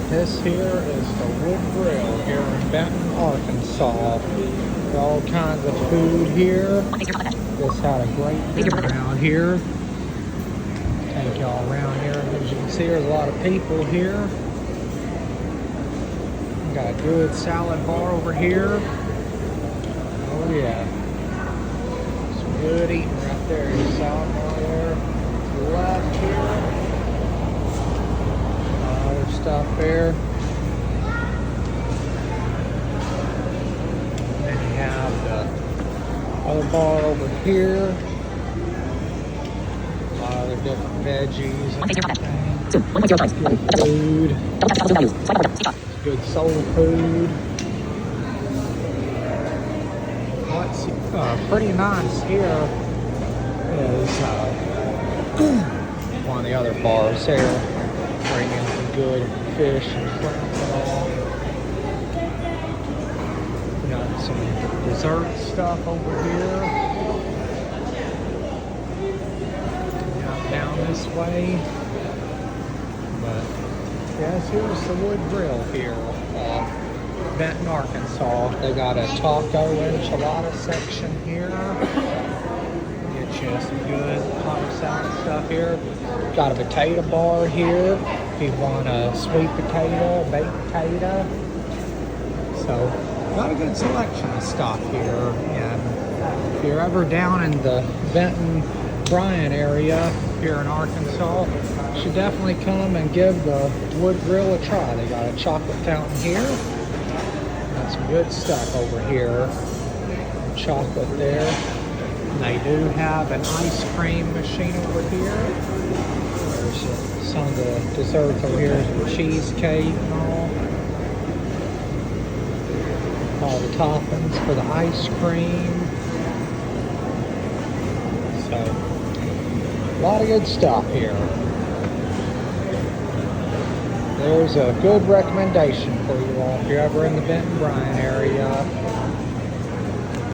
This here is the Wood Grill here in Benton, Arkansas. All kinds of food here. Just had a great dinner around here. Take y'all around here. As you can see, there's a lot of people here. Got a good salad bar over here. Oh yeah. Some good eating right there. Salad bar there. To the left here. Other stuff there. Then you have the other bar over here. A lot of other different veggies and food. Good soul food. What's pretty nice here is one of the other bars there, bringing some good fish and shrimp and all. We got some dessert stuff over here. Down this way. But yes, here's the Wood Grill here, Benton, Arkansas. They got a taco enchilada section here. Get you some good hot salad stuff here. Got a potato bar here. If you want a sweet potato, baked potato. So, got a good selection of stuff here. And if you're ever down in the Benton, Bryan area here in Arkansas, you should definitely come and give the Wood Grill a try. They got a chocolate fountain here. Got some good stuff over here. Chocolate there. And they do have an ice cream machine over here. There's some of the desserts over here, some cheesecake and all the toppings for the ice cream. So, a lot of good stuff here. There's a good recommendation for you all if you're ever in the Benton, Bryan area.